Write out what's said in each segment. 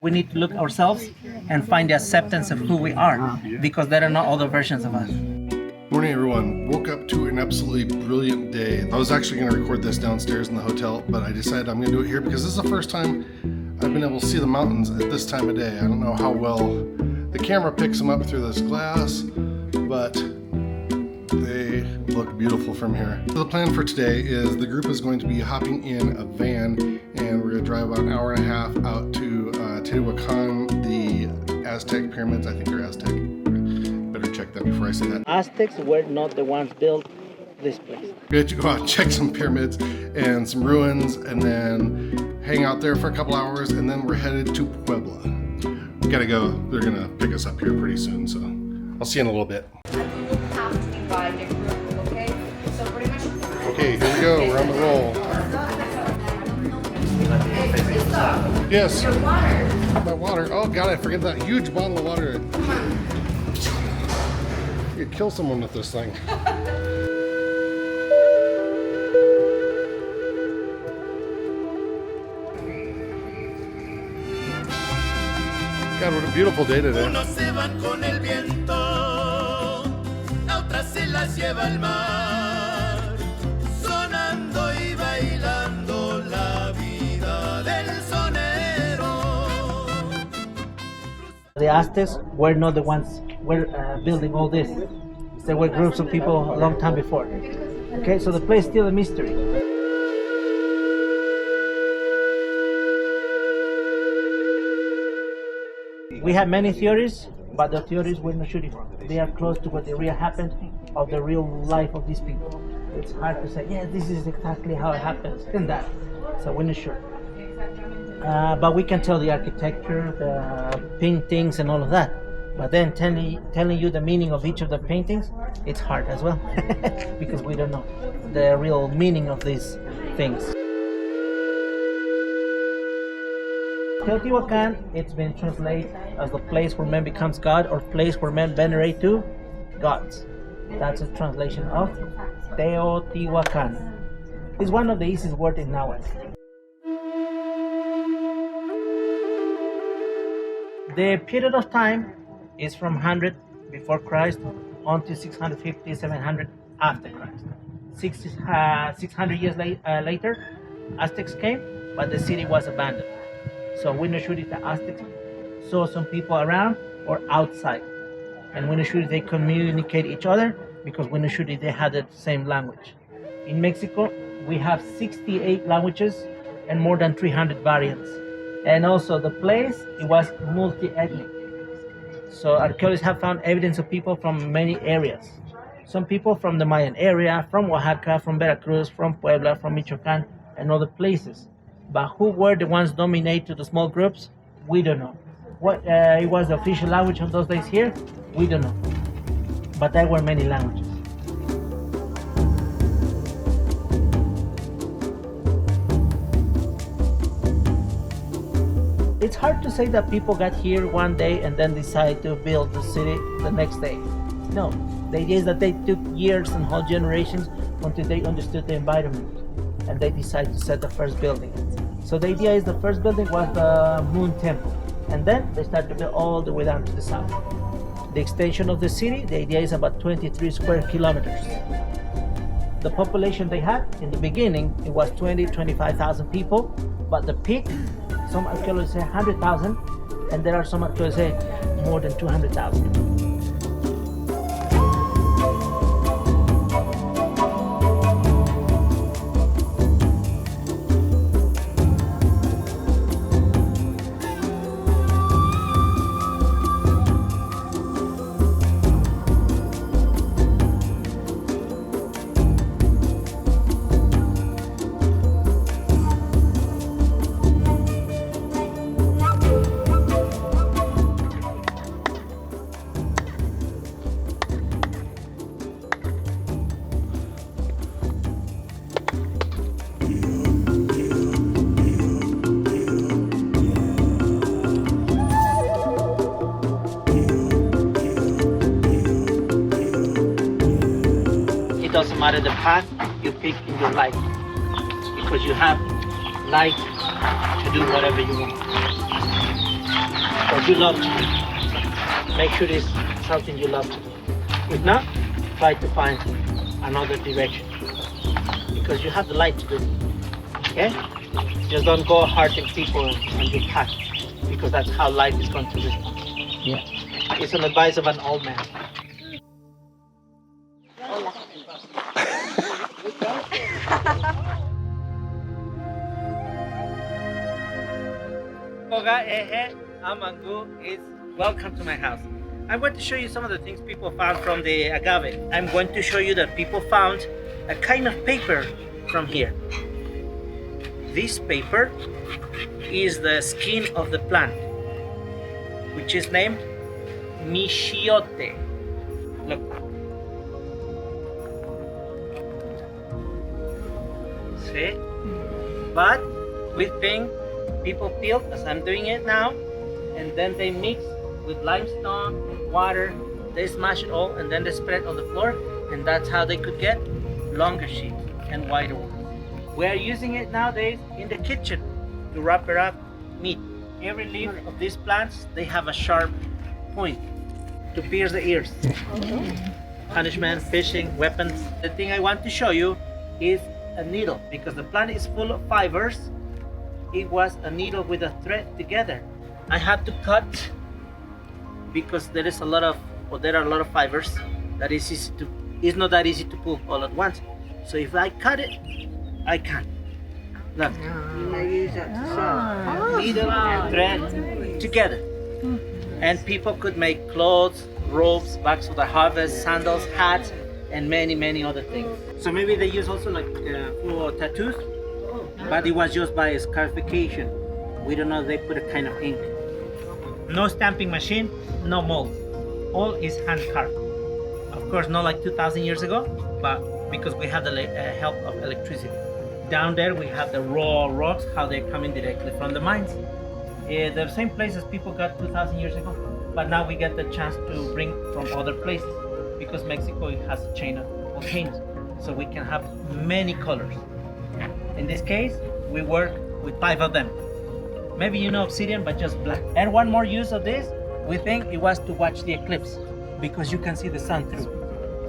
We need to look ourselves and find the acceptance of who we are, because there are not other versions of us. Morning, everyone. Woke up to an absolutely brilliant day. I was actually going to record this downstairs in the hotel, but I decided I'm going to do it here because this is the first time I've been able to see the mountains at this time of day. I don't know how well the camera picks them up through this glass, but they look beautiful from here. So the plan for today is the group is going to be hopping in a van and we're going to drive about an hour and a half out to Teotihuacan, the Aztec pyramids. I think they're Aztec. Better check that before I say that. Aztecs were not the ones built this place. We're going to go out and check some pyramids and some ruins and then hang out there for a couple hours, and then we're headed to Puebla. We gotta go. They're gonna pick us up here pretty soon, so I'll see you in a little bit. Okay, here we go. We're on the roll. Yes. Your water. My water. Oh God, I forget that huge bottle of water. You could kill someone with this thing. God, what a beautiful day today. Unos se van con el viento, a otras se las lleva el mar, sonando y bailando la vida del sonero. The Aztecs were not the ones were building all this. There were groups of people a long time before. Okay, so the place is still a mystery. We have many theories, but the theories we're not shooting from. They are close to what the real happened of the real life of these people. It's hard to say, yeah, this is exactly how it happens in that. So we're not sure. But we can tell the architecture, the paintings and all of that. But then telling you the meaning of each of the paintings, it's hard as well. Because we don't know the real meaning of these things. Teotihuacan, it's been translated as the place where man becomes God, or place where men venerate to gods. That's a translation of Teotihuacan. It's one of the easiest words in Nahuatl. The period of time is from 100 before Christ until 650, 700 after Christ. 600 years later, Aztecs came, but the city was abandoned. So we're not sure if the Aztecs saw some people around or outside. And we're not sure if they communicate each other, because we're not sure if they had the same language. In Mexico, we have 68 languages and more than 300 variants. And also the place, it was multi-ethnic. So archaeologists have found evidence of people from many areas. Some people from the Mayan area, from Oaxaca, from Veracruz, from Puebla, from Michoacan, and other places. But who were the ones dominated to the small groups? We don't know. What it was the official language on those days here? We don't know. But there were many languages. It's hard to say that people got here one day and then decided to build the city the next day. No, the idea is that they took years and whole generations until they understood the environment, and they decided to set the first building. So the idea is the first building was the Moon Temple, and then they started to build all the way down to the south. The extension of the city, the idea is about 23 square kilometers. The population they had in the beginning, it was 25,000 people, but the peak, some archaeologists say 100,000, and there are some archaeologists say more than 200,000. It doesn't matter the path you pick in your life, because you have light to do whatever you want. you love to do. Make sure it's something you love to do. If not, try to find another direction. Because you have the light to do it. Okay? Just don't go hurting people on your path. Because that's how life is going to respond. Yeah. It's an advice of an old man. Koga Ehe Amangu is welcome to my house. I'm going to show you some of the things people found from the agave. I'm going to show you that people found a kind of paper from here. This paper is the skin of the plant, which is named Mixiote. Look. See? But we think people peel, as I'm doing it now, and then they mix with limestone and water. They smash it all and then they spread on the floor, and that's how they could get longer sheets and wider ones. We are using it nowadays in the kitchen to wrap it up meat. Every leaf of these plants, they have a sharp point to pierce the ears. Punishment, fishing, weapons. The thing I want to show you is a needle, because the plant is full of fibers. It was a needle with a thread together. I had to cut because there are a lot of fibers that is easy to. It's not that easy to pull all at once. So if I cut it, I can. Look. Needle and thread together, and people could make clothes, robes, bags for the harvest, sandals, hats, and many other things. So maybe they use also like for tattoos. But it was just by scarification. We don't know if they put a kind of ink. No stamping machine, no mold. All is hand carved. Of course, not like 2,000 years ago, but because we have the help of electricity. Down there we have the raw rocks, how they're coming directly from the mines. The same places people got 2,000 years ago, but now we get the chance to bring from other places because Mexico has a chain of volcanoes, so we can have many colors. In this case, we work with 5 of them. Maybe you know obsidian, but just black. And one more use of this, we think it was to watch the eclipse, because you can see the sun through.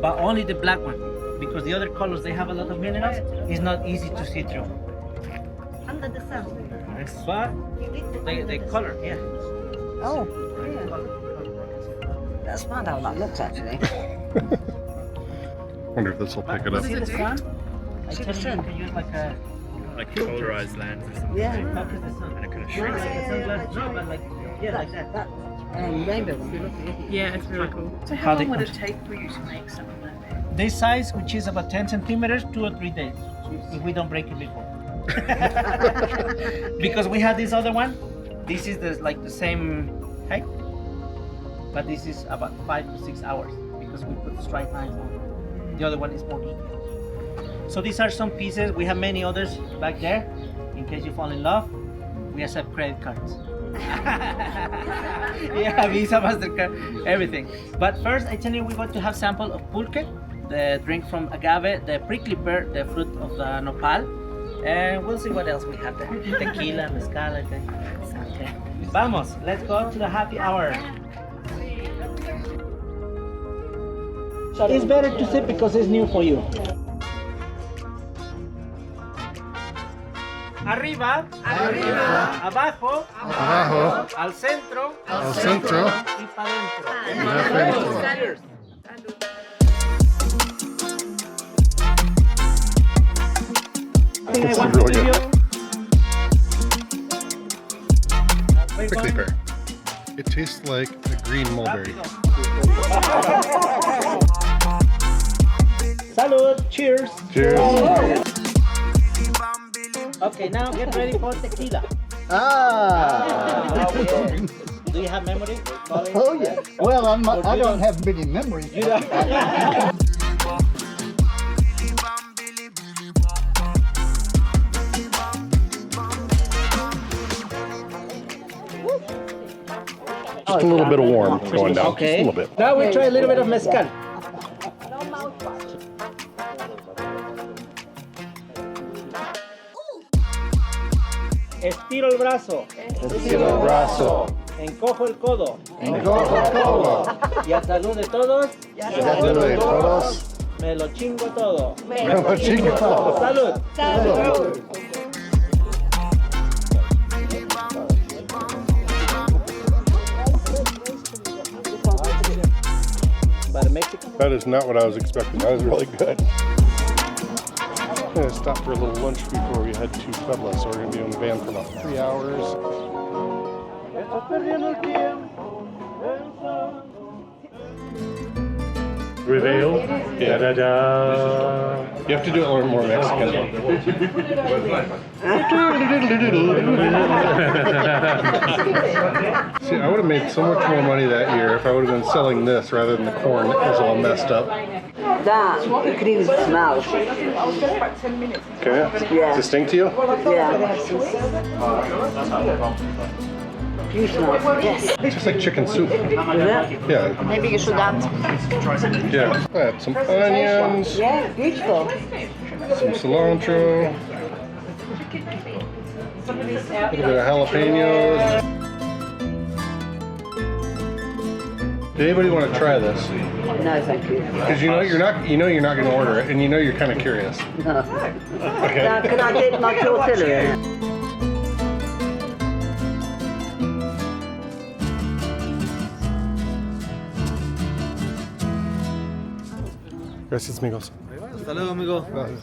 But only the black one, because the other colors, they have a lot of minerals, it's not easy to see through. Under the sun. But the color, yeah. Oh, yeah. That's not how that looks, actually. Wonder if this will pick it up. See the sun? I tell you, you can use like a polarized lens or something. Yeah. focus the sun. And it kind of Like shrinks. a sunglass, no, but like, yeah, like that. Rainbow one. Yeah, it's really cool. So How how they- long would it take for you to make some of that? This size, which is about 10 centimeters, 2 or 3 days, if we don't break it before. Because we had this other one. This is like the same height, but this is about 5 to 6 hours because we put straight lines on. The other one is more detailed. So these are some pieces. We have many others back there. In case you fall in love, we accept credit cards. Yeah, Visa, MasterCard, everything. But first, I tell you, we're going to have sample of pulque, the drink from agave, the prickly pear, the fruit of the nopal, and we'll see what else we have there. Tequila, mezcal, I think. Okay. Vamos, let's go to the happy hour. It's better to sip because it's new for you. Arriba, Arriba. abajo, Abajo. al centro, Al centro. y para adentro. Y adentro. Cheers. This is really good. Prickly pear. It tastes like a green mulberry. Salud, cheers. Cheers. Okay, now get ready for tequila. Ah! Do you have memory? Oh yeah. Well, I don't have many memories. Just a little bit of warm going down. Okay. Just a little bit. Now we try a little bit of mezcal. Estiro el brazo. Estiro el brazo. Encojo el codo. Encojo el codo. Y a salud de todos. Salud de todos. Me lo chingo todo. Me lo chingo todo. Salud. Salud. But Mexico. That is not what I was expecting. That was really good. I'm going to stop for a little lunch before we head to Puebla, so we're going to be on the van for about 3 hours. Reveal. Yeah. Da-da-da. You have to do it a little more Mexican. See, I would have made so much more money that year if I would have been selling this rather than the corn that was all messed up. That increases the smell. Okay. Yeah. Distinct to you? Yeah. You smell. Yes. It's just like chicken soup. Is it? Yeah. Maybe you should add. Yeah. Add some onions, Yeah, beautiful. some cilantro, a little bit of jalapenos. Did anybody want to try this? No, thank you. Because you're not going to order it, and you're kind of curious. No. Okay. Now, can I dip my tortilla in? Gracias, amigos. Hasta luego, amigo. Gracias.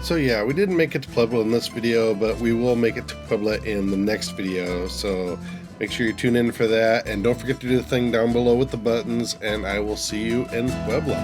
So yeah, we didn't make it to Puebla in this video, but we will make it to Puebla in the next video. So make sure you tune in for that, and don't forget to do the thing down below with the buttons, and I will see you in Puebla.